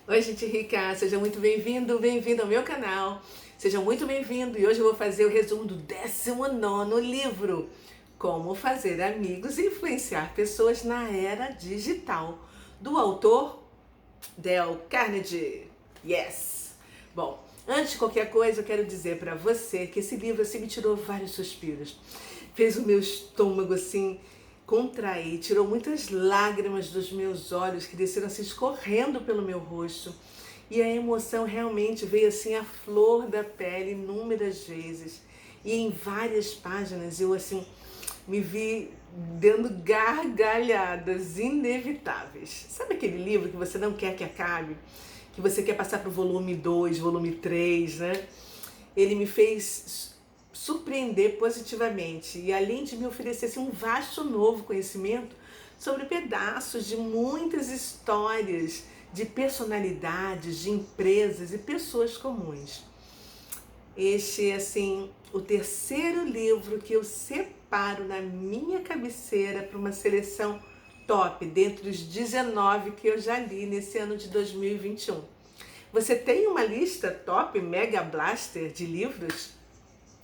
Oi, gente rica, seja muito bem-vindo, bem-vindo ao meu canal. Seja muito bem-vindo e hoje eu vou fazer o resumo do 19º livro, Como Fazer Amigos e Influenciar Pessoas na Era Digital, do autor Dale Carnegie. Yes! Bom, antes de qualquer coisa, eu quero dizer para você que esse livro assim me tirou vários suspiros. Fez o meu estômago assim contrair, tirou muitas lágrimas dos meus olhos que desceram assim escorrendo pelo meu rosto. E a emoção realmente veio assim à flor da pele inúmeras vezes. E em várias páginas eu assim me vi dando gargalhadas inevitáveis. Sabe aquele livro que você não quer que acabe? Que você quer passar para o volume 2, volume 3, né? Ele me fez surpreender positivamente e além de me oferecer assim, um vasto novo conhecimento sobre pedaços de muitas histórias de personalidades, de empresas e pessoas comuns. Este é assim o terceiro livro que eu separo na minha cabeceira para uma seleção top, dentre os 19 que eu já li nesse ano de 2021. Você tem uma lista top Mega Blaster de livros?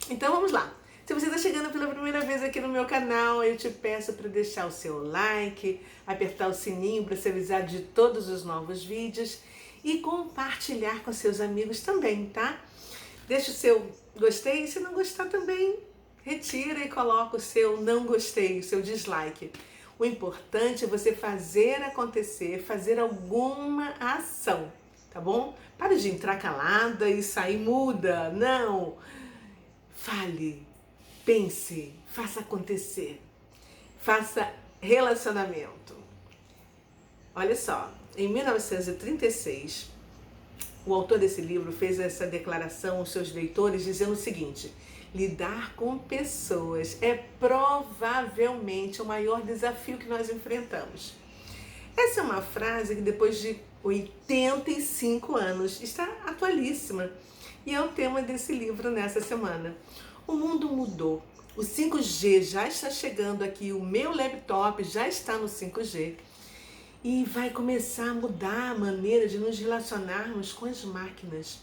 Então vamos lá. Se você está chegando pela primeira vez aqui no meu canal, eu te peço para deixar o seu like, apertar o sininho para ser avisado de todos os novos vídeos e compartilhar com seus amigos também, tá? Deixa o seu gostei, se não gostar também, retira e coloca o seu não gostei, o seu dislike. O importante é você fazer acontecer, fazer alguma ação, tá bom? Para de entrar calada e sair muda, não! Fale, pense, faça acontecer, faça relacionamento. Olha só, em 1936, o autor desse livro fez essa declaração aos seus leitores dizendo o seguinte: lidar com pessoas é provavelmente o maior desafio que nós enfrentamos. Essa é uma frase que depois de 85 anos está atualíssima e é o tema desse livro nessa semana. O mundo mudou. O 5G já está chegando aqui, o meu laptop já está no 5G e vai começar a mudar a maneira de nos relacionarmos com as máquinas.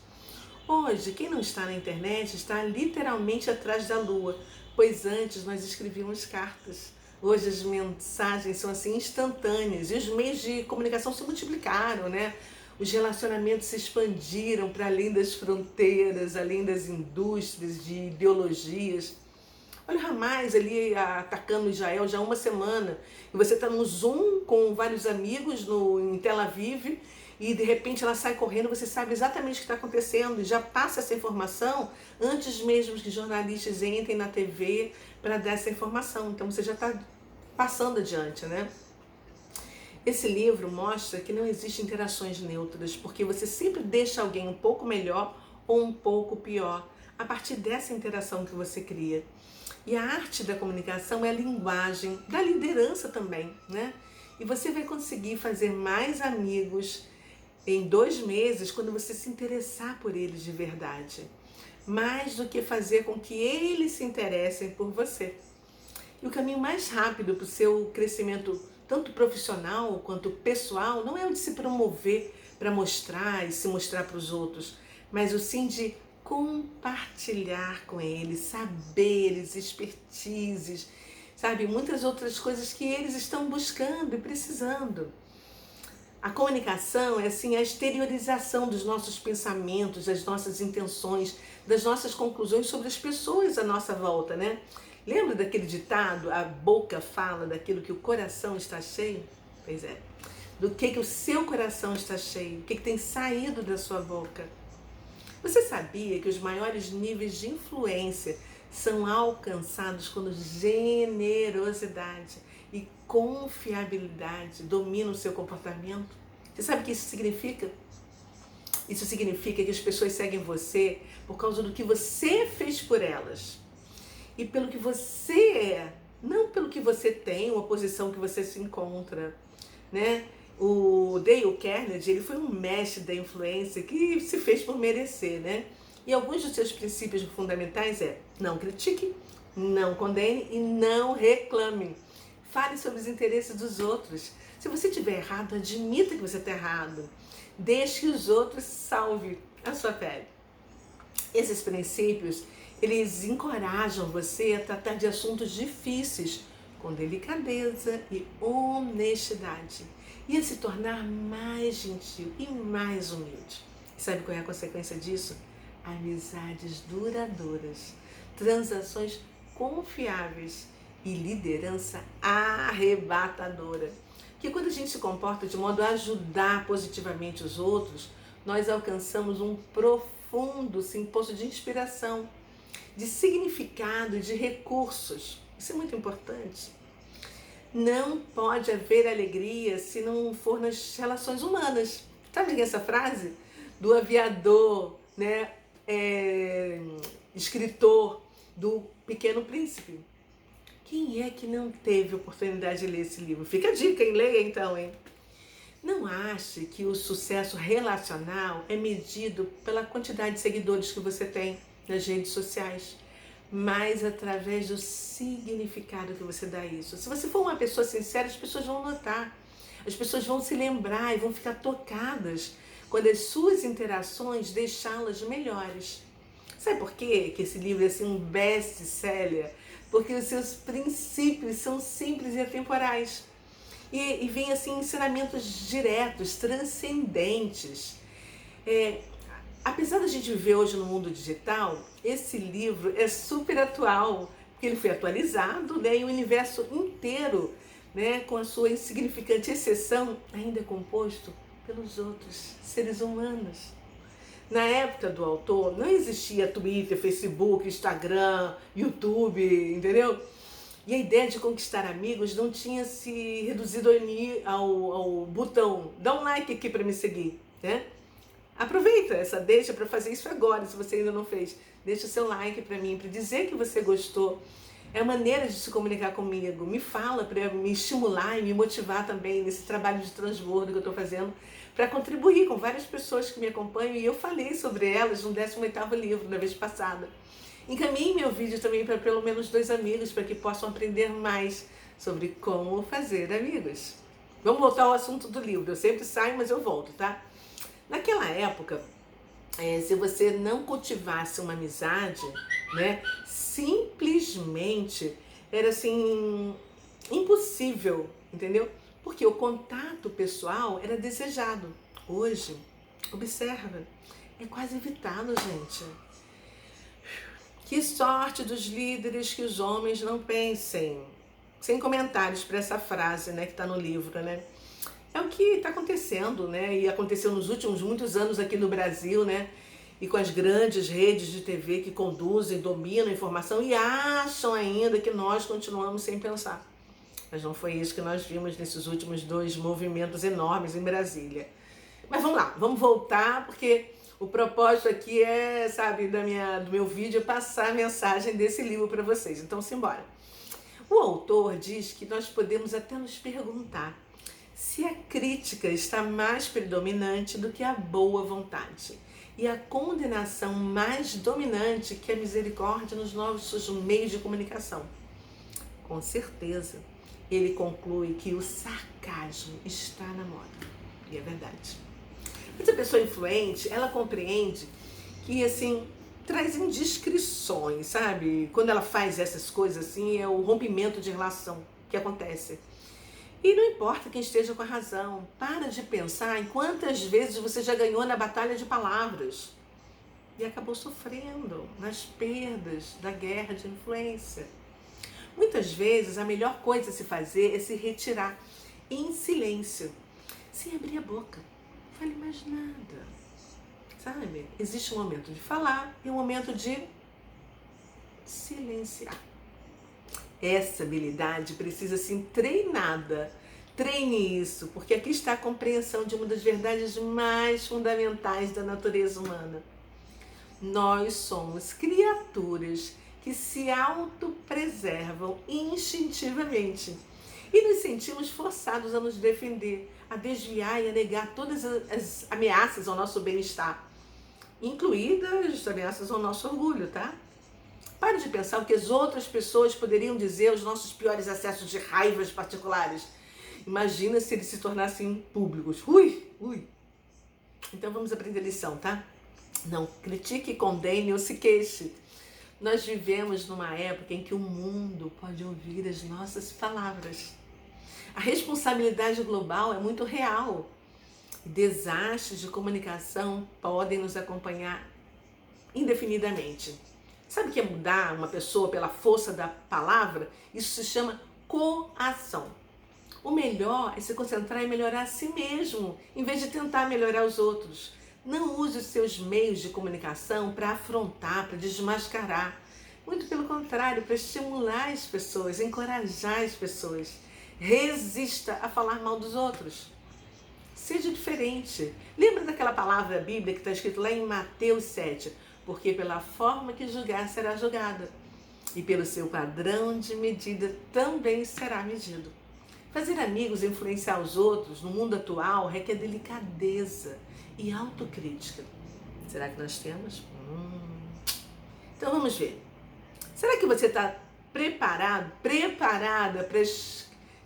Hoje, quem não está na internet está literalmente atrás da lua, pois antes nós escrevíamos cartas. Hoje as mensagens são assim instantâneas e os meios de comunicação se multiplicaram, né? Os relacionamentos se expandiram para além das fronteiras, além das indústrias, de ideologias. Olha o Hamas ali atacando Israel já há uma semana. E você está no Zoom com vários amigos em Tel Aviv e de repente ela sai correndo, você sabe exatamente o que está acontecendo e já passa essa informação antes mesmo que jornalistas entrem na TV para dar essa informação. Então você já está passando adiante, né? Esse livro mostra que não existem interações neutras, porque você sempre deixa alguém um pouco melhor ou um pouco pior a partir dessa interação que você cria. E a arte da comunicação é a linguagem da liderança também, né? E você vai conseguir fazer mais amigos em 2 meses quando você se interessar por eles de verdade. Mais do que fazer com que eles se interessem por você. E o caminho mais rápido para o seu crescimento, tanto profissional quanto pessoal, não é o de se promover para mostrar e se mostrar para os outros, mas o sim de compartilhar com eles, saberes, expertises, sabe, muitas outras coisas que eles estão buscando e precisando. A comunicação é assim a exteriorização dos nossos pensamentos, das nossas intenções, das nossas conclusões sobre as pessoas à nossa volta, né? Lembra daquele ditado, a boca fala daquilo que o coração está cheio? Pois é. Do que o seu coração está cheio? O que tem saído da sua boca? Você sabia que os maiores níveis de influência são alcançados quando generosidade e confiabilidade dominam o seu comportamento? Você sabe o que isso significa? Isso significa que as pessoas seguem você por causa do que você fez por elas. E pelo que você é, não pelo que você tem, uma posição que você se encontra, né? O Dale Carnegie, ele foi um mestre da influência que se fez por merecer, né? E alguns dos seus princípios fundamentais é: não critique, não condene e não reclame. Fale sobre os interesses dos outros. Se você estiver errado, admita que você está errado. Deixe que os outros salvem a sua pele. Esses princípios, eles encorajam você a tratar de assuntos difíceis com delicadeza e honestidade e a se tornar mais gentil e mais humilde. E sabe qual é a consequência disso? Amizades duradouras, transações confiáveis e liderança arrebatadora. Que quando a gente se comporta de modo a ajudar positivamente os outros, nós alcançamos um profundo poço de inspiração, de significado e de recursos. Isso é muito importante. Não pode haver alegria se não for nas relações humanas. Sabe essa frase? Do aviador, né? Escritor do Pequeno Príncipe. Quem é que não teve oportunidade de ler esse livro? Fica a dica, hein? Leia então, hein? Não ache que o sucesso relacional é medido pela quantidade de seguidores que você tem nas redes sociais, mas através do significado que você dá a isso. Se você for uma pessoa sincera, as pessoas vão notar, as pessoas vão se lembrar e vão ficar tocadas quando as suas interações deixá-las melhores. Sabe por quê que esse livro é assim um best-seller? Porque os seus princípios são simples e atemporais. E vem assim ensinamentos diretos, transcendentes. Apesar da gente viver hoje no mundo digital, esse livro é super atual, porque ele foi atualizado, né, e o universo inteiro, né, com a sua insignificante exceção, ainda é composto pelos outros seres humanos. Na época do autor, não existia Twitter, Facebook, Instagram, YouTube, entendeu? E a ideia de conquistar amigos não tinha se reduzido ao botão, dá um like aqui para me seguir, né? Aproveita essa deixa para fazer isso agora, se você ainda não fez. Deixa o seu like para mim, para dizer que você gostou. É a maneira de se comunicar comigo. Me fala para me estimular e me motivar também nesse trabalho de transbordo que eu estou fazendo, para contribuir com várias pessoas que me acompanham. E eu falei sobre elas no 18º livro, na vez passada. Encaminhe meu vídeo também para pelo menos 2 amigos, para que possam aprender mais sobre como fazer amigos. Vamos voltar ao assunto do livro. Eu sempre saio, mas eu volto, tá? Naquela época, se você não cultivasse uma amizade, né, simplesmente era assim, impossível, entendeu? Porque o contato pessoal era desejado. Hoje, observa, é quase evitado, gente. Que sorte dos líderes que os homens não pensem. Sem comentários para essa frase, né, que está no livro, né? É o que está acontecendo, né? E aconteceu nos últimos muitos anos aqui no Brasil, né? E com as grandes redes de TV que conduzem, dominam a informação e acham ainda que nós continuamos sem pensar. Mas não foi isso que nós vimos nesses últimos 2 movimentos enormes em Brasília. Mas vamos lá, vamos voltar, porque o propósito aqui é, sabe, do meu vídeo, é passar a mensagem desse livro para vocês. Então, simbora. O autor diz que nós podemos até nos perguntar se a crítica está mais predominante do que a boa vontade e a condenação mais dominante que a misericórdia nos nossos meios de comunicação. Com certeza, ele conclui que o sarcasmo está na moda. E é verdade. Essa pessoa influente, ela compreende que, assim, traz indiscrições, sabe? Quando ela faz essas coisas assim, é o rompimento de relação que acontece. E não importa quem esteja com a razão, para de pensar em quantas vezes você já ganhou na batalha de palavras e acabou sofrendo nas perdas da guerra de influência. Muitas vezes a melhor coisa a se fazer é se retirar em silêncio, sem abrir a boca, não fale mais nada, sabe? Existe um momento de falar e um momento de silenciar. Essa habilidade precisa ser treinada. Treine isso, porque aqui está a compreensão de uma das verdades mais fundamentais da natureza humana. Nós somos criaturas que se autopreservam instintivamente e nos sentimos forçados a nos defender, a desviar e a negar todas as ameaças ao nosso bem-estar, incluídas as ameaças ao nosso orgulho, tá? Pare de pensar o que as outras pessoas poderiam dizer aos nossos piores acessos de raivas particulares. Imagina se eles se tornassem públicos. Ui! Então vamos aprender a lição, tá? Não critique, condene ou se queixe. Nós vivemos numa época em que o mundo pode ouvir as nossas palavras. A responsabilidade global é muito real. Desastres de comunicação podem nos acompanhar indefinidamente. Sabe o que é mudar uma pessoa pela força da palavra? Isso se chama coação. O melhor é se concentrar em melhorar a si mesmo, em vez de tentar melhorar os outros. Não use os seus meios de comunicação para afrontar, para desmascarar. Muito pelo contrário, para estimular as pessoas, encorajar as pessoas. Resista a falar mal dos outros. Seja diferente. Lembra daquela palavra da Bíblia que está escrito lá em Mateus 7? Porque pela forma que julgar será julgada, e pelo seu padrão de medida também será medido. Fazer amigos e influenciar os outros no mundo atual requer delicadeza e autocrítica. Será que nós temos? Então vamos ver. Será que você está preparada para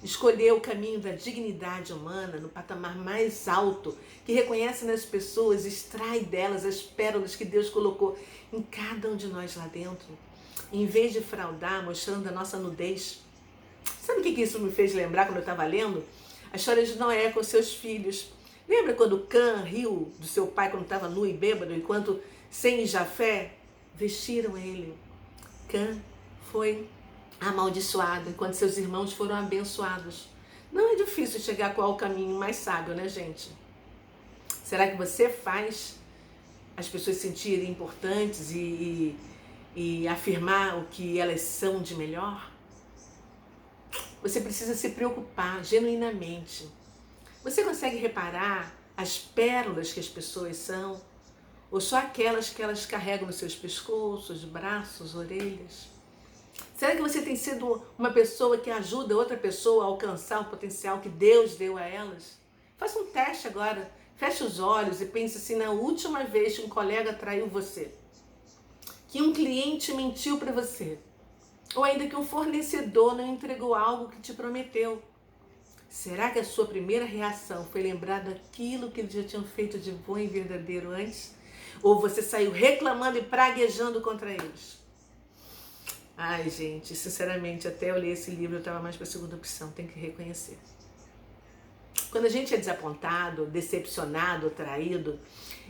escolher o caminho da dignidade humana no patamar mais alto, que reconhece nas pessoas, extrai delas as pérolas que Deus colocou em cada um de nós lá dentro, em vez de fraudar, mostrando a nossa nudez? Sabe o que isso me fez lembrar quando eu estava lendo? A história de Noé com seus filhos. Lembra quando Cã riu do seu pai quando estava nu e bêbado, enquanto Sem e Jafé vestiram ele? Cã foi amaldiçoado, enquanto seus irmãos foram abençoados. Não é difícil chegar qual é o caminho mais sábio, né, gente? Será que você faz as pessoas se sentirem importantes e afirmar o que elas são de melhor? Você precisa se preocupar genuinamente. Você consegue reparar as pérolas que as pessoas são? Ou só aquelas que elas carregam nos seus pescoços, braços, orelhas? Será que você tem sido uma pessoa que ajuda outra pessoa a alcançar o potencial que Deus deu a elas? Faça um teste agora. Feche os olhos e pense assim, na última vez que um colega traiu você, que um cliente mentiu para você, ou ainda que um fornecedor não entregou algo que te prometeu. Será que a sua primeira reação foi lembrar daquilo que eles já tinham feito de bom e verdadeiro antes? Ou você saiu reclamando e praguejando contra eles? Ai, gente, sinceramente, até eu ler esse livro eu estava mais para a segunda opção, tem que reconhecer. Quando a gente é desapontado, decepcionado, traído,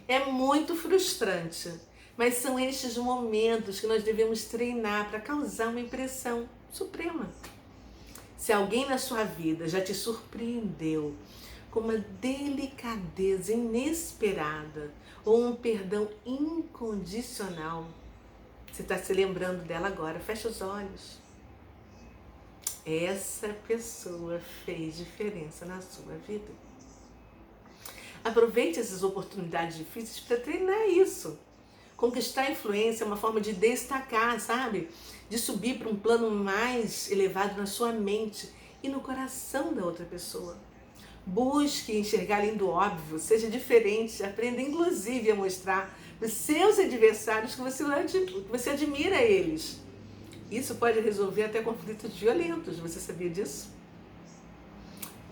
é muito frustrante. Mas são estes momentos que nós devemos treinar para causar uma impressão suprema. Se alguém na sua vida já te surpreendeu com uma delicadeza inesperada ou um perdão incondicional, você está se lembrando dela agora, fecha os olhos. Essa pessoa fez diferença na sua vida. Aproveite essas oportunidades difíceis para treinar isso. Conquistar a influência é uma forma de destacar, sabe? De subir para um plano mais elevado na sua mente e no coração da outra pessoa. Busque enxergar além do óbvio, seja diferente, aprenda inclusive a mostrar para os seus adversários que você admira eles. Isso pode resolver até conflitos violentos, você sabia disso?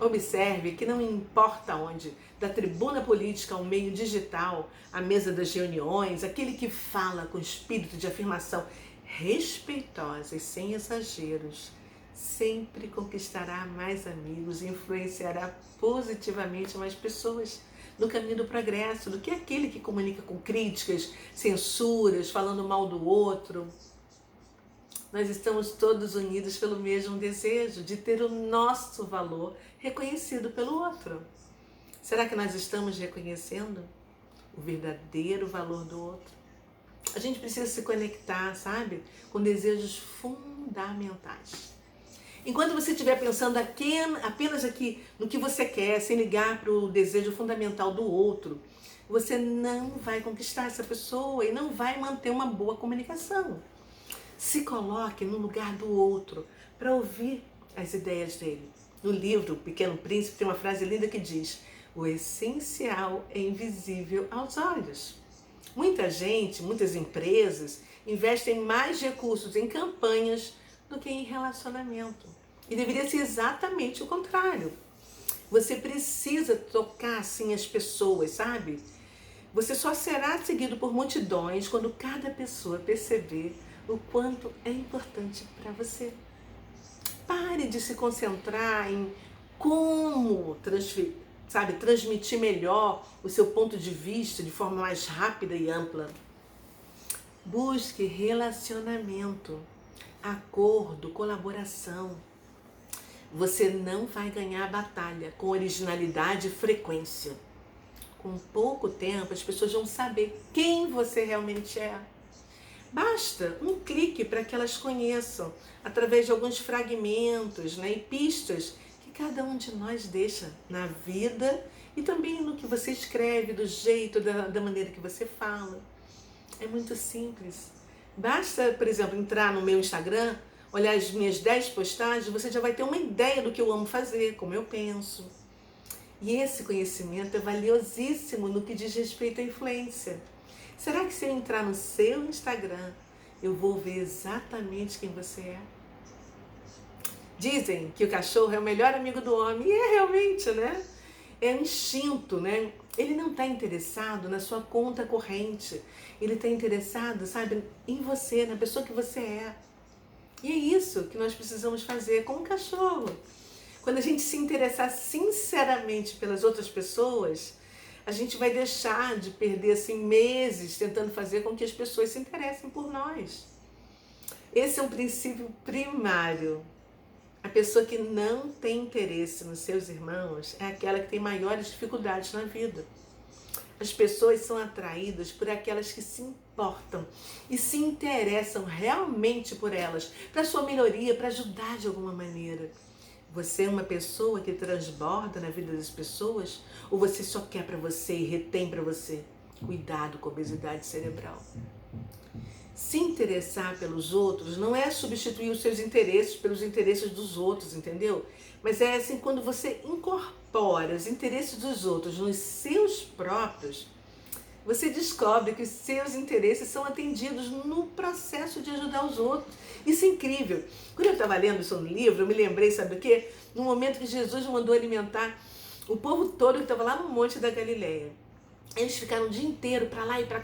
Observe que não importa onde, da tribuna política ao meio digital, à mesa das reuniões, aquele que fala com espírito de afirmação respeitosa e sem exageros, sempre conquistará mais amigos e influenciará positivamente mais pessoas no caminho do progresso, do que aquele que comunica com críticas, censuras, falando mal do outro. Nós estamos todos unidos pelo mesmo desejo de ter o nosso valor reconhecido pelo outro. Será que nós estamos reconhecendo o verdadeiro valor do outro? A gente precisa se conectar, sabe? Com desejos fundamentais. Enquanto você estiver pensando apenas aqui no que você quer, sem ligar para o desejo fundamental do outro, você não vai conquistar essa pessoa e não vai manter uma boa comunicação. Se coloque no lugar do outro para ouvir as ideias dele. No livro O Pequeno Príncipe tem uma frase linda que diz: o essencial é invisível aos olhos. Muita gente, muitas empresas investem mais recursos em campanhas do que em relacionamento. E deveria ser exatamente o contrário. Você precisa tocar assim as pessoas, sabe? Você só será seguido por multidões quando cada pessoa perceber o quanto é importante para você. Pare de se concentrar em como transmitir melhor o seu ponto de vista de forma mais rápida e ampla. Busque relacionamento, acordo, colaboração. Você não vai ganhar a batalha com originalidade e frequência. Com pouco tempo, as pessoas vão saber quem você realmente é. Basta um clique para que elas conheçam, através de alguns fragmentos, e pistas que cada um de nós deixa na vida e também no que você escreve, do jeito, da maneira que você fala. É muito simples. Basta, por exemplo, entrar no meu Instagram, olhar as minhas 10 postagens, você já vai ter uma ideia do que eu amo fazer, como eu penso. E esse conhecimento é valiosíssimo no que diz respeito à influência. Será que se eu entrar no seu Instagram, eu vou ver exatamente quem você é? Dizem que o cachorro é o melhor amigo do homem, e é realmente, né? É um instinto, né? Ele não está interessado na sua conta corrente, ele está interessado, sabe, em você, na pessoa que você é. E é isso que nós precisamos fazer com o cachorro. Quando a gente se interessar sinceramente pelas outras pessoas, a gente vai deixar de perder assim, meses tentando fazer com que as pessoas se interessem por nós. Esse é um princípio primário. A pessoa que não tem interesse nos seus irmãos é aquela que tem maiores dificuldades na vida. As pessoas são atraídas por aquelas que se importam e se interessam realmente por elas, para sua melhoria, para ajudar de alguma maneira. Você é uma pessoa que transborda na vida das pessoas ou você só quer para você e retém para você? Cuidado com a obesidade cerebral. Se interessar pelos outros não é substituir os seus interesses pelos interesses dos outros, entendeu? Mas é assim, quando você incorpora os interesses dos outros nos seus próprios, você descobre que os seus interesses são atendidos no processo de ajudar os outros. Isso é incrível. Quando eu estava lendo isso no livro, eu me lembrei, sabe o quê? No momento que Jesus mandou alimentar o povo todo que estava lá no Monte da Galileia. Eles ficaram o dia inteiro para lá e para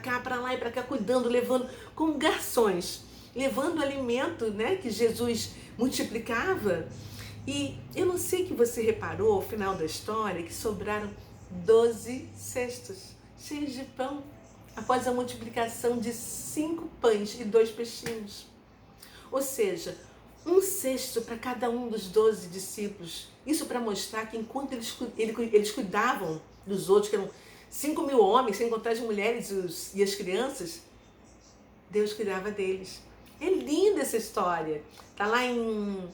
cá, cuidando, levando como garçons, levando alimento, né, que Jesus multiplicava. E eu não sei que você reparou ao final da história que sobraram 12 cestos cheios de pão, após a multiplicação de 5 pães e 2 peixinhos. Ou seja, um cesto para cada um dos 12 discípulos. Isso para mostrar que enquanto eles cuidavam dos outros, que eram 5.000 homens, sem contar as mulheres e as crianças, Deus cuidava deles. É linda essa história. Está lá em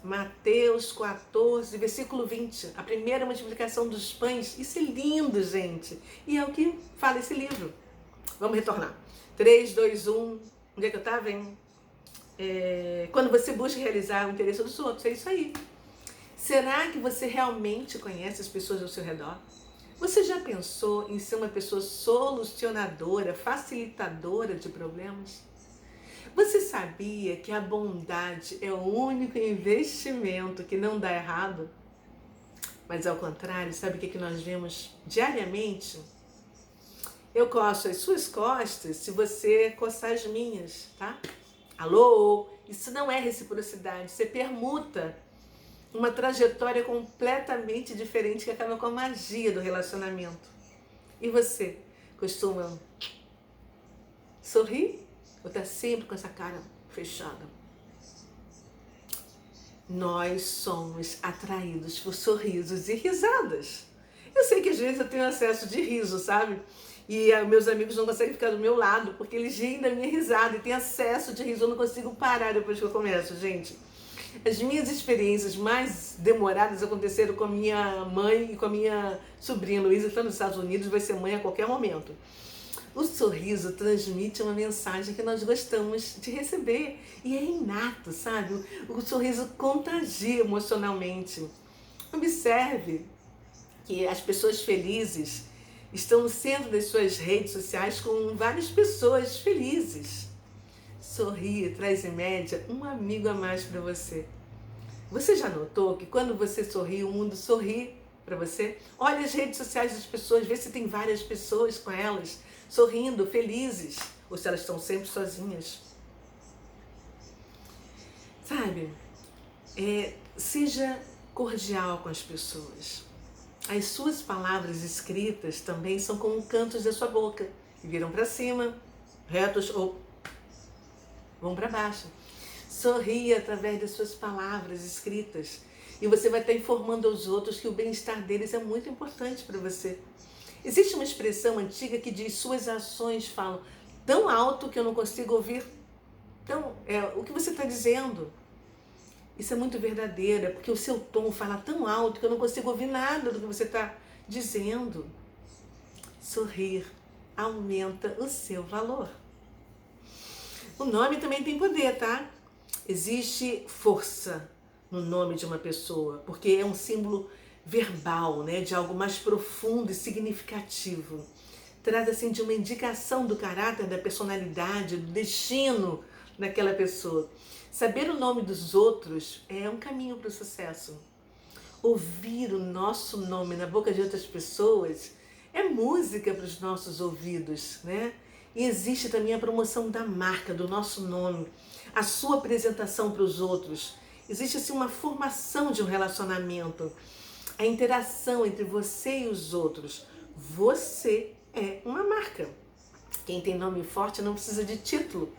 Mateus 14, versículo 20. A primeira multiplicação dos pães. Isso é lindo, gente. E é o que fala esse livro. Vamos retornar. 3, 2, 1. Onde é que eu estava, hein? Quando você busca realizar o interesse dos outros. É isso aí. Será que você realmente conhece as pessoas ao seu redor? Você já pensou em ser uma pessoa solucionadora, facilitadora de problemas? Você sabia que a bondade é o único investimento que não dá errado? Mas ao contrário, sabe o que nós vemos diariamente? Eu coço as suas costas se você coçar as minhas, tá? Alô? Isso não é reciprocidade, você permuta uma trajetória completamente diferente que acaba com a magia do relacionamento. E você costuma sorrir ou tá sempre com essa cara fechada? Nós somos atraídos por sorrisos e risadas. Eu sei que às vezes eu tenho acesso de riso, sabe? E meus amigos não conseguem ficar do meu lado porque eles riem da minha risada e têm acesso de riso. Eu não consigo parar depois que eu começo, gente. As minhas experiências mais demoradas aconteceram com a minha mãe e com a minha sobrinha Luísa, que está nos Estados Unidos, vai ser mãe a qualquer momento. O sorriso transmite uma mensagem que nós gostamos de receber e é inato, sabe? O sorriso contagia emocionalmente. Observe que as pessoas felizes estão no centro das suas redes sociais com várias pessoas felizes. Sorrir traz em média um amigo a mais para você. Você já notou que quando você sorri, o mundo sorri para você? Olha as redes sociais das pessoas, vê se tem várias pessoas com elas, sorrindo, felizes, ou se elas estão sempre sozinhas. Sabe? Seja cordial com as pessoas. As suas palavras escritas também são como cantos da sua boca, que viram para cima, retos ou vão para baixo. Sorria através das suas palavras escritas e você vai estar informando aos outros que o bem-estar deles é muito importante para você. Existe uma expressão antiga que diz: suas ações falam tão alto que eu não consigo ouvir o que você está dizendo. Isso é muito verdadeiro, porque o seu tom fala tão alto que eu não consigo ouvir nada do que você está dizendo. Sorrir aumenta o seu valor. O nome também tem poder, tá? Existe força no nome de uma pessoa, porque é um símbolo verbal, né, de algo mais profundo e significativo. Traz assim de uma indicação do caráter, da personalidade, do destino daquela pessoa. Saber o nome dos outros é um caminho para o sucesso. Ouvir o nosso nome na boca de outras pessoas é música para os nossos ouvidos, né? E existe também a promoção da marca, do nosso nome, a sua apresentação para os outros. Existe assim uma formação de um relacionamento, a interação entre você e os outros. Você é uma marca. Quem tem nome forte não precisa de título.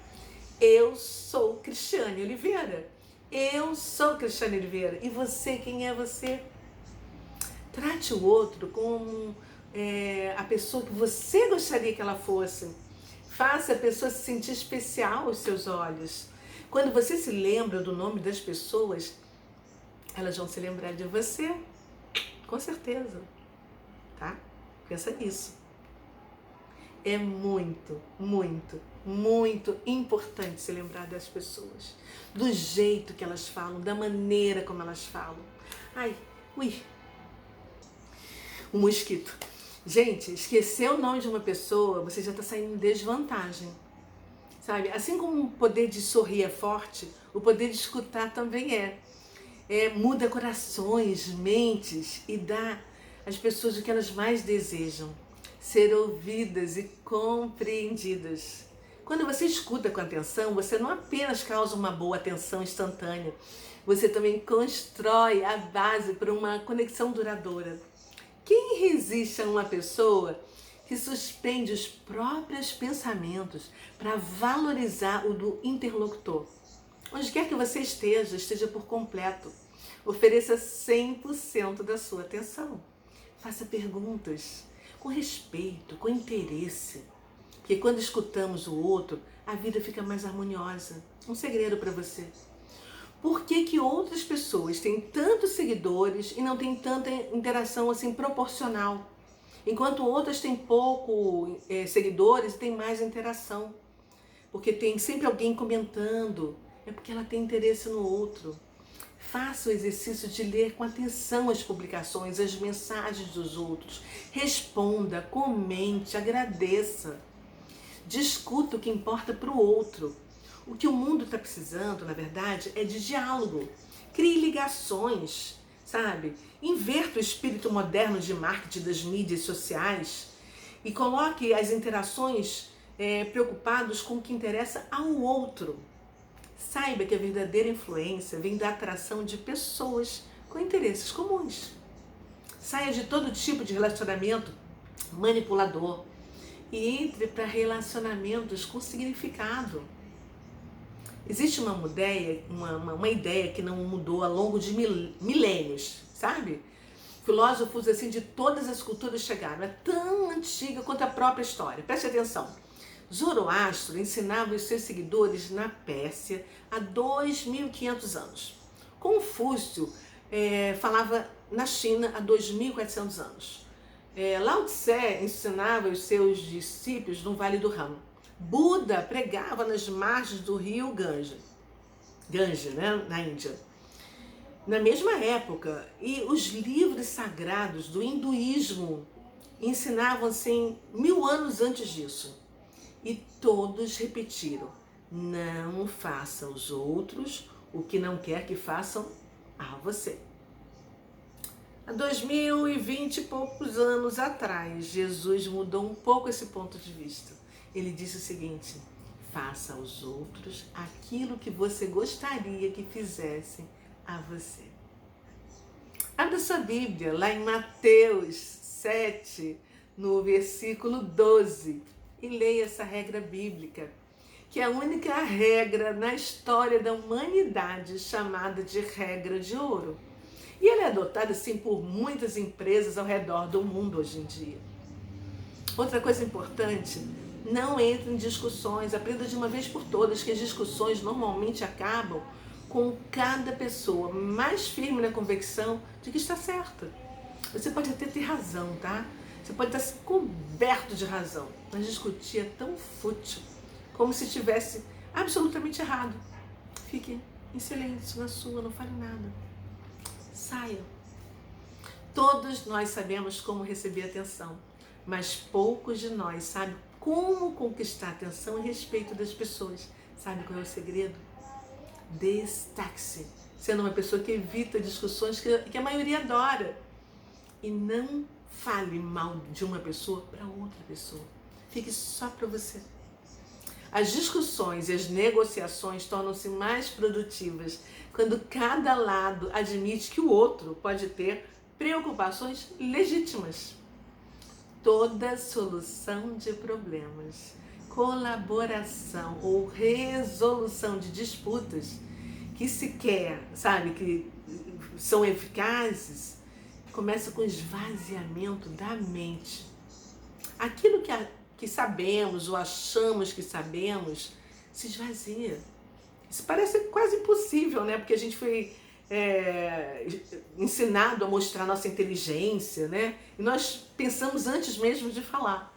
Eu sou Cristiane Oliveira. Eu sou Cristiane Oliveira. E você, quem é você? Trate o outro como a pessoa que você gostaria que ela fosse. Faça a pessoa se sentir especial aos seus olhos. Quando você se lembra do nome das pessoas, elas vão se lembrar de você. Com certeza. Tá? Pensa nisso. É muito, muito, muito importante se lembrar das pessoas. Do jeito que elas falam, da maneira como elas falam. Ai, ui. Um mosquito. Gente, esquecer o nome de uma pessoa, você já está saindo em desvantagem. Sabe? Assim como o poder de sorrir é forte, o poder de escutar também é. Muda corações, mentes e dá às pessoas o que elas mais desejam. Ser ouvidas e compreendidas. Quando você escuta com atenção, você não apenas causa uma boa atenção instantânea, você também constrói a base para uma conexão duradoura. Quem resiste a uma pessoa que suspende os próprios pensamentos para valorizar o do interlocutor? Onde quer que você esteja por completo. Ofereça 100% da sua atenção. Faça perguntas com respeito, com interesse. Porque quando escutamos o outro, a vida fica mais harmoniosa. Um segredo para você. Por que outras pessoas têm tantos seguidores e não têm tanta interação assim proporcional? Enquanto outras têm pouco seguidores e têm mais interação. Porque tem sempre alguém comentando. É porque ela tem interesse no outro. Faça o exercício de ler com atenção as publicações, as mensagens dos outros. Responda, comente, agradeça. Discuta o que importa para o outro. O que o mundo está precisando, na verdade, é de diálogo. Crie ligações, sabe? Inverta o espírito moderno de marketing das mídias sociais e coloque as interações preocupados com o que interessa ao outro. Saiba que a verdadeira influência vem da atração de pessoas com interesses comuns. Saia de todo tipo de relacionamento manipulador e entre para relacionamentos com significado. Existe uma ideia que não mudou ao longo de milênios, sabe? Filósofos assim de todas as culturas chegaram. É tão antiga quanto a própria história. Preste atenção. Zoroastro ensinava os seus seguidores na Pérsia há 2.500 anos. Confúcio falava na China há 2.400 anos. Lao Tse ensinava os seus discípulos no Vale do Ran. Buda pregava nas margens do rio Gange, né, na Índia. Na mesma época, e os livros sagrados do hinduísmo ensinavam assim 1000 anos antes disso. E todos repetiram: não faça aos outros o que não quer que façam a você. Há 2020 e poucos anos atrás, Jesus mudou um pouco esse ponto de vista. Ele disse o seguinte: faça aos outros aquilo que você gostaria que fizessem a você. Abra sua Bíblia lá em Mateus 7, no versículo 12, e leia essa regra bíblica, que é a única regra na história da humanidade chamada de regra de ouro. E ela é adotada, sim, por muitas empresas ao redor do mundo hoje em dia. Outra coisa importante, não entre em discussões, aprenda de uma vez por todas que as discussões normalmente acabam com cada pessoa mais firme na convicção de que está certa. Você pode até ter razão, tá? Você pode estar coberto de razão, mas discutir é tão fútil, como se estivesse absolutamente errado. Fique em silêncio na sua, não fale nada. Saia. Todos nós sabemos como receber atenção, mas poucos de nós sabem como conquistar atenção e respeito das pessoas. Sabe qual é o segredo? Destaque-se, sendo uma pessoa que evita discussões que a maioria adora. E não fale mal de uma pessoa para outra pessoa. Fique só para você. As discussões e as negociações tornam-se mais produtivas quando cada lado admite que o outro pode ter preocupações legítimas. Toda solução de problemas, colaboração ou resolução de disputas que se quer, sabe, que são eficazes, começa com esvaziamento da mente. Aquilo que sabemos ou achamos que sabemos se esvazia. Isso parece quase impossível, né? Porque a gente foi ensinado a mostrar nossa inteligência, né? E nós pensamos antes mesmo de falar.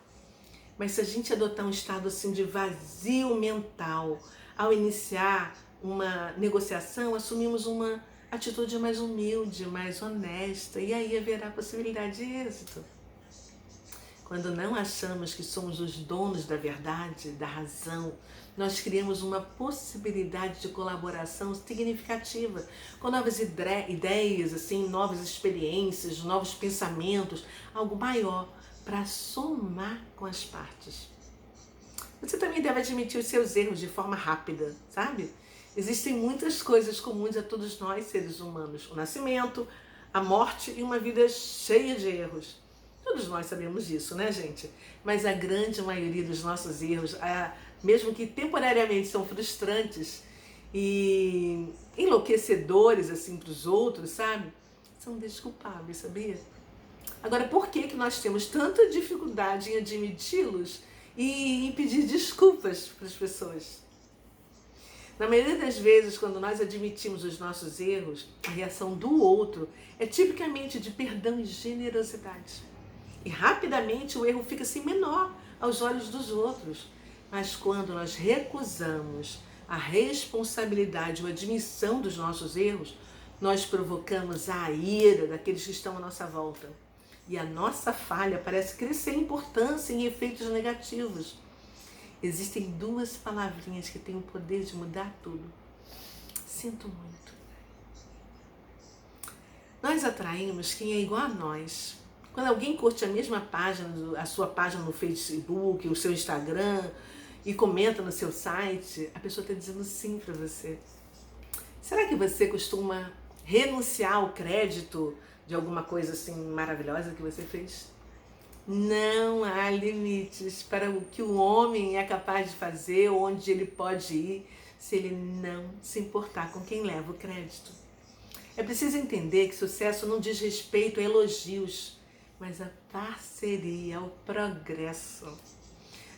Mas se a gente adotar um estado assim de vazio mental, ao iniciar uma negociação, assumimos uma atitude mais humilde, mais honesta, e aí haverá possibilidade de êxito. Quando não achamos que somos os donos da verdade, da razão, nós criamos uma possibilidade de colaboração significativa, com novas ideias, assim, novas experiências, novos pensamentos, algo maior para somar com as partes. Você também deve admitir os seus erros de forma rápida, sabe? Existem muitas coisas comuns a todos nós, seres humanos. O nascimento, a morte e uma vida cheia de erros. Todos nós sabemos disso, né, gente? Mas a grande maioria dos nossos erros, mesmo que temporariamente são frustrantes e enlouquecedores assim para os outros, sabe? São desculpáveis, sabia? Agora, por que nós temos tanta dificuldade em admiti-los e em pedir desculpas para as pessoas? Na maioria das vezes, quando nós admitimos os nossos erros, a reação do outro é tipicamente de perdão e generosidade. E rapidamente o erro fica assim menor aos olhos dos outros. Mas quando nós recusamos a responsabilidade ou a admissão dos nossos erros, nós provocamos a ira daqueles que estão à nossa volta. E a nossa falha parece crescer em importância e em efeitos negativos. Existem duas palavrinhas que têm o poder de mudar tudo. Sinto muito. Nós atraímos quem é igual a nós. Quando alguém curte a mesma página, a sua página no Facebook, o seu Instagram, e comenta no seu site, a pessoa está dizendo sim para você. Será que você costuma renunciar ao crédito de alguma coisa assim maravilhosa que você fez? Não há limites para o que o homem é capaz de fazer, onde ele pode ir, se ele não se importar com quem leva o crédito. É preciso entender que sucesso não diz respeito a elogios, mas a parceria, ao progresso.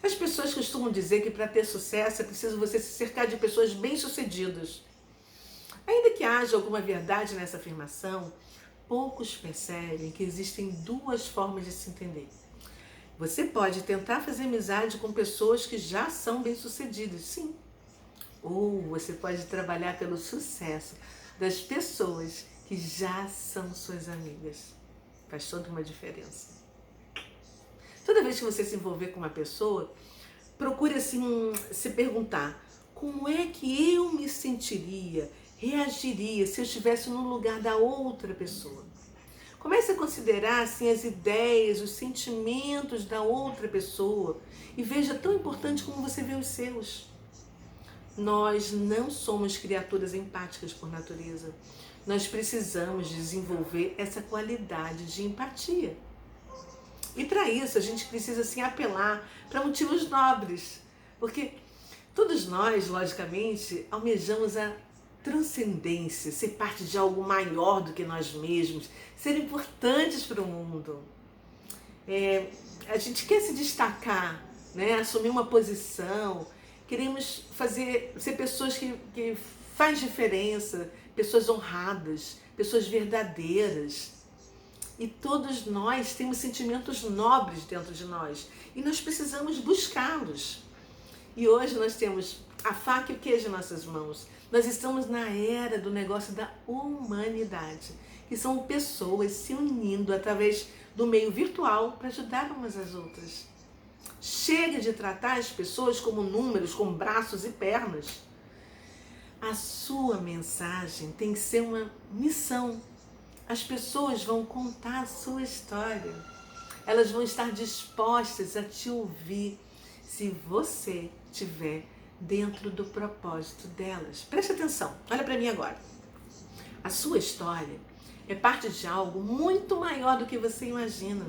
As pessoas costumam dizer que para ter sucesso é preciso você se cercar de pessoas bem-sucedidas. Ainda que haja alguma verdade nessa afirmação, poucos percebem que existem duas formas de se entender. Você pode tentar fazer amizade com pessoas que já são bem-sucedidas, sim. Ou você pode trabalhar pelo sucesso das pessoas que já são suas amigas. Faz toda uma diferença. Toda vez que você se envolver com uma pessoa, procure assim se perguntar: como é que eu me sentiria, reagiria se eu estivesse no lugar da outra pessoa? Comece a considerar assim, as ideias, os sentimentos da outra pessoa e veja tão importante como você vê os seus. Nós não somos criaturas empáticas por natureza. Nós precisamos desenvolver essa qualidade de empatia. E para isso a gente precisa assim, apelar para motivos nobres. Porque todos nós, logicamente, almejamos a transcendência, ser parte de algo maior do que nós mesmos, ser importantes para o mundo. A gente quer se destacar, né? Assumir uma posição, queremos ser pessoas que faz diferença, pessoas honradas, pessoas verdadeiras. E todos nós temos sentimentos nobres dentro de nós e nós precisamos buscá-los. E hoje nós temos a faca e o queijo em nossas mãos. Nós estamos na era do negócio da humanidade, que são pessoas se unindo através do meio virtual para ajudar umas às outras. Chega de tratar as pessoas como números, como braços e pernas. A sua mensagem tem que ser uma missão. As pessoas vão contar a sua história. Elas vão estar dispostas a te ouvir se você estiver dentro do propósito delas. Preste atenção, olha para mim agora. A sua história é parte de algo muito maior do que você imagina.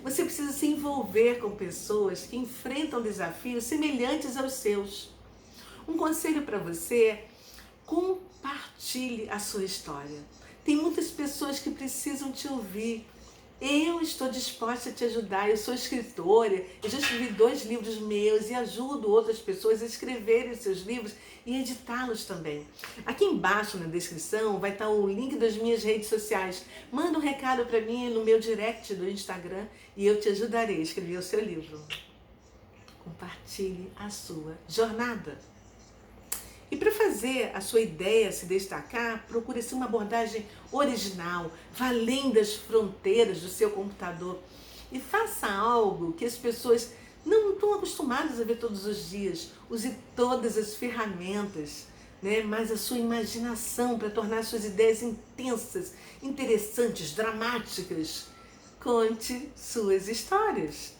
Você precisa se envolver com pessoas que enfrentam desafios semelhantes aos seus. Um conselho para você é: compartilhe a sua história. Tem muitas pessoas que precisam te ouvir. Eu estou disposta a te ajudar. Eu sou escritora, eu já escrevi 2 livros meus e ajudo outras pessoas a escreverem seus livros e editá-los também. Aqui embaixo na descrição vai estar o link das minhas redes sociais. Manda um recado para mim no meu direct do Instagram e eu te ajudarei a escrever o seu livro. Compartilhe a sua jornada. E para fazer a sua ideia se destacar, procure-se uma abordagem original, vá além das fronteiras do seu computador e faça algo que as pessoas não estão acostumadas a ver todos os dias. Use todas as ferramentas, né? Mas a sua imaginação para tornar suas ideias intensas, interessantes, dramáticas. Conte suas histórias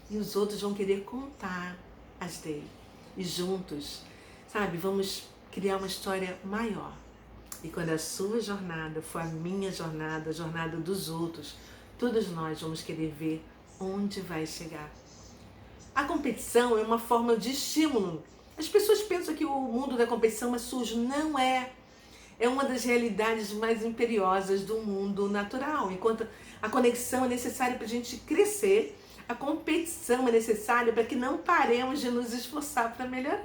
e os outros vão querer contar as dele. E juntos, sabe, vamos criar uma história maior. E quando a sua jornada for a minha jornada, a jornada dos outros, todos nós vamos querer ver onde vai chegar. A competição é uma forma de estímulo. As pessoas pensam que o mundo da competição é sujo. Não é. É uma das realidades mais imperiosas do mundo natural. Enquanto a conexão é necessária para a gente crescer, a competição é necessária para que não paremos de nos esforçar para melhorar.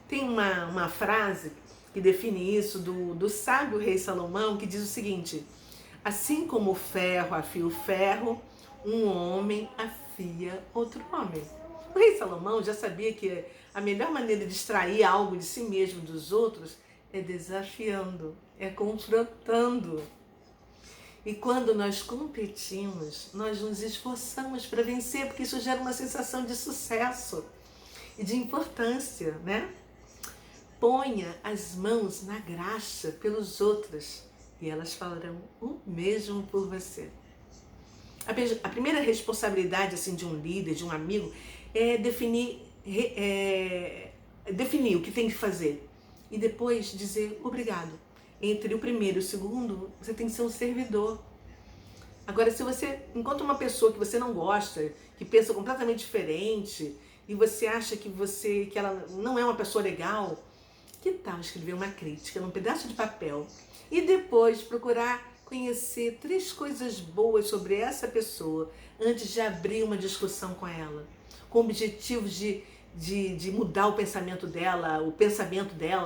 Tem uma frase que define isso do sábio rei Salomão, que diz o seguinte: assim como o ferro afia o ferro, um homem afia outro homem. O rei Salomão já sabia que a melhor maneira de extrair algo de si mesmo dos outros é desafiando, é confrontando. E quando nós competimos, nós nos esforçamos para vencer, porque isso gera uma sensação de sucesso e de importância, né? Ponha as mãos na graxa pelos outros e elas falarão o mesmo por você. A primeira responsabilidade assim, de um líder, de um amigo, é definir o que tem que fazer e depois dizer obrigado. Entre o primeiro e o segundo, você tem que ser um servidor. Agora, se você encontra uma pessoa que você não gosta, que pensa completamente diferente e você acha que ela não é uma pessoa legal, que tal escrever uma crítica num pedaço de papel e depois procurar conhecer 3 coisas boas sobre essa pessoa antes de abrir uma discussão com ela, com o objetivo de mudar o pensamento dela,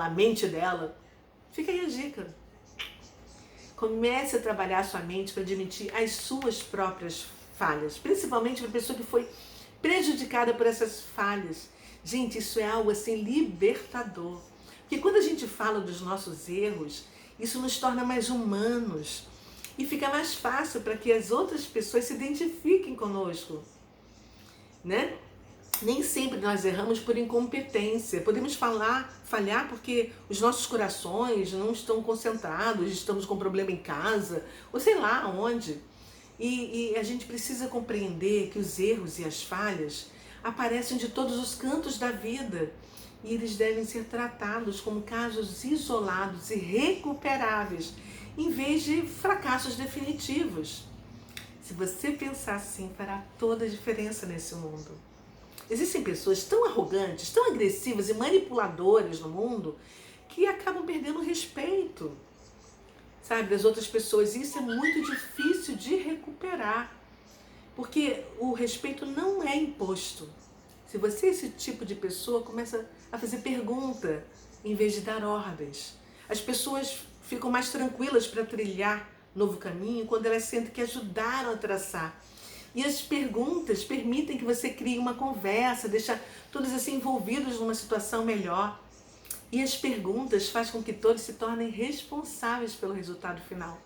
a mente dela? Fica aí a dica. Comece a trabalhar a sua mente para admitir as suas próprias falhas, principalmente para a pessoa que foi prejudicada por essas falhas. Gente, isso é algo assim libertador. Porque quando a gente fala dos nossos erros, isso nos torna mais humanos e fica mais fácil para que as outras pessoas se identifiquem conosco, né? Nem sempre nós erramos por incompetência. Podemos falhar porque os nossos corações não estão concentrados, estamos com problema em casa, ou sei lá onde. E a gente precisa compreender que os erros e as falhas aparecem de todos os cantos da vida e eles devem ser tratados como casos isolados e recuperáveis, em vez de fracassos definitivos. Se você pensar assim, fará toda a diferença nesse mundo. Existem pessoas tão arrogantes, tão agressivas e manipuladoras no mundo que acabam perdendo o respeito, sabe, das outras pessoas. E isso é muito difícil de recuperar, porque o respeito não é imposto. Se você é esse tipo de pessoa, começa a fazer pergunta em vez de dar ordens. As pessoas ficam mais tranquilas para trilhar novo caminho quando elas sentem que ajudaram a traçar. E as perguntas permitem que você crie uma conversa, deixa todos assim envolvidos numa situação melhor. E as perguntas fazem com que todos se tornem responsáveis pelo resultado final.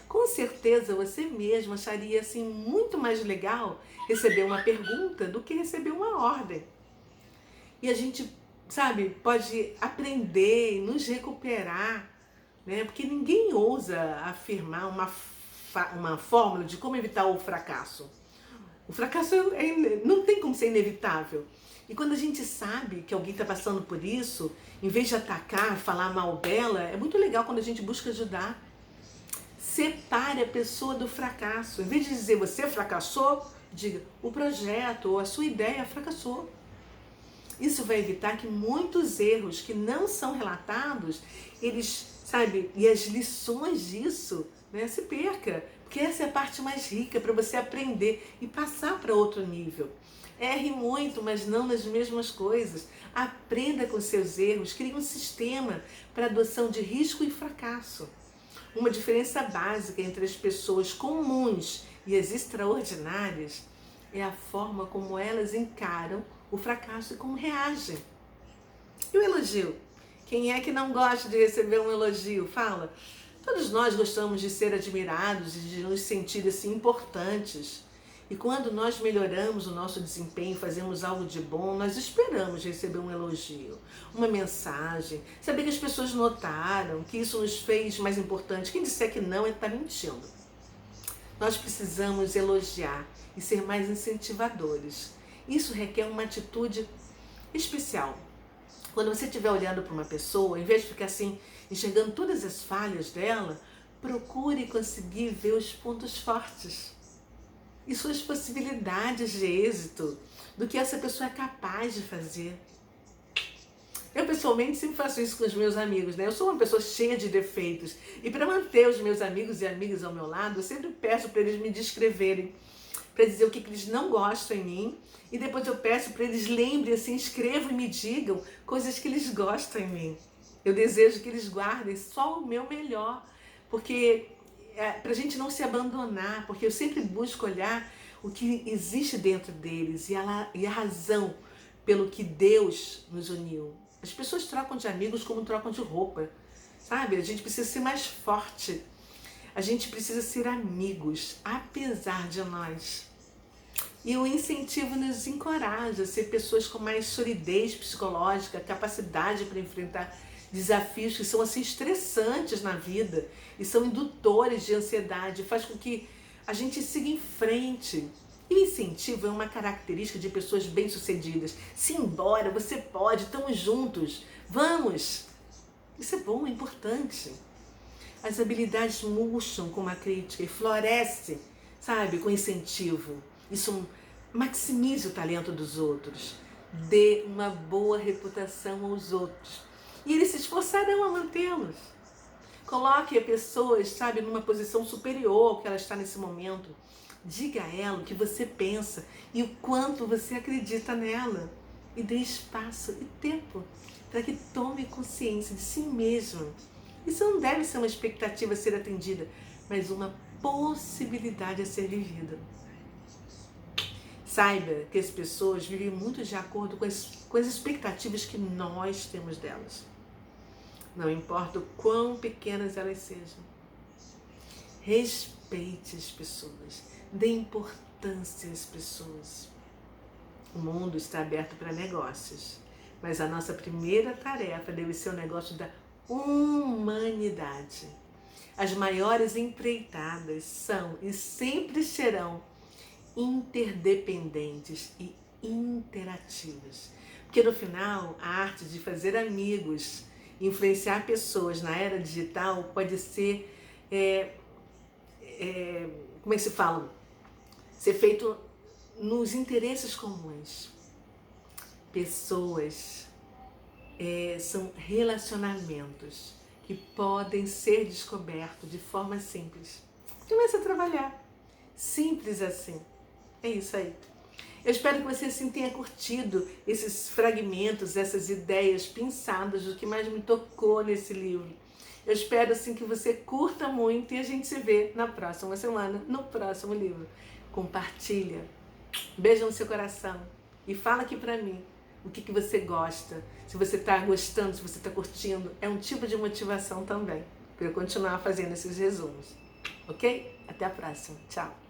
Com certeza você mesmo acharia assim muito mais legal receber uma pergunta do que receber uma ordem. E a gente, sabe, pode aprender e nos recuperar, né? Porque ninguém ousa afirmar uma fórmula de como evitar o fracasso. O fracasso não tem como ser inevitável. E quando a gente sabe que alguém está passando por isso, em vez de atacar, falar mal dela, é muito legal quando a gente busca ajudar. Separe a pessoa do fracasso. Em vez de dizer você fracassou, diga o projeto ou a sua ideia fracassou. Isso vai evitar que muitos erros que não são relatados, eles, sabe, e as lições disso, né, se perca. Porque essa é a parte mais rica para você aprender e passar para outro nível. Erre muito, mas não nas mesmas coisas. Aprenda com seus erros, crie um sistema para adoção de risco e fracasso. Uma diferença básica entre as pessoas comuns e as extraordinárias é a forma como elas encaram o fracasso e como reagem. E o elogio? Quem é que não gosta de receber um elogio? Fala. Todos nós gostamos de ser admirados e de nos sentir assim importantes. E quando nós melhoramos o nosso desempenho, fazemos algo de bom, nós esperamos receber um elogio, uma mensagem, saber que as pessoas notaram, que isso nos fez mais importante. Quem disser que não, está mentindo. Nós precisamos elogiar e ser mais incentivadores. Isso requer uma atitude especial. Quando você estiver olhando para uma pessoa, em vez de ficar assim, enxergando todas as falhas dela, procure conseguir ver os pontos fortes e suas possibilidades de êxito, do que essa pessoa é capaz de fazer. Eu pessoalmente sempre faço isso com os meus amigos, né? Eu sou uma pessoa cheia de defeitos e para manter os meus amigos e amigas ao meu lado, eu sempre peço para eles me descreverem, para dizer o que eles não gostam em mim, e depois eu peço para eles lembrem, assim, escrevam e me digam coisas que eles gostam em mim. Eu desejo que eles guardem só o meu melhor, porque para a gente não se abandonar, porque eu sempre busco olhar o que existe dentro deles e a razão pelo que Deus nos uniu. As pessoas trocam de amigos como trocam de roupa, sabe? A gente precisa ser mais forte. A gente precisa ser amigos, apesar de nós. E o incentivo nos encoraja a ser pessoas com mais solidez psicológica, capacidade para enfrentar desafios que são assim estressantes na vida e são indutores de ansiedade, faz com que a gente siga em frente. E o incentivo é uma característica de pessoas bem-sucedidas. Simbora, você pode, estamos juntos, vamos! Isso é bom, é importante. As habilidades murcham com uma crítica e florescem, sabe, com incentivo. Isso maximiza o talento dos outros, dê uma boa reputação aos outros e eles se esforçarão a mantê-los. Coloque a pessoa, sabe, numa posição superior ao que ela está nesse momento. Diga a ela o que você pensa e o quanto você acredita nela. E dê espaço e tempo para que tome consciência de si mesmo. Isso não deve ser uma expectativa a ser atendida, mas uma possibilidade a ser vivida. Saiba que as pessoas vivem muito de acordo com as expectativas que nós temos delas. Não importa o quão pequenas elas sejam. Respeite as pessoas. Dê importância às pessoas. O mundo está aberto para negócios, mas a nossa primeira tarefa deve ser o negócio da humanidade. As maiores empreitadas são e sempre serão interdependentes e interativas. Porque no final, a arte de fazer amigos, influenciar pessoas na era digital pode ser, como é que se fala? Ser feito nos interesses comuns. Pessoas são relacionamentos que podem ser descobertos de forma simples. Comece a trabalhar. Simples assim. É isso aí. Eu espero que você assim tenha curtido esses fragmentos, essas ideias pensadas do que mais me tocou nesse livro. Eu espero assim que você curta muito e a gente se vê na próxima semana, no próximo livro. Compartilha. Beijo no seu coração e fala aqui pra mim o que você gosta, se você tá gostando, se você tá curtindo. É um tipo de motivação também para eu continuar fazendo esses resumos. Ok? Até a próxima. Tchau.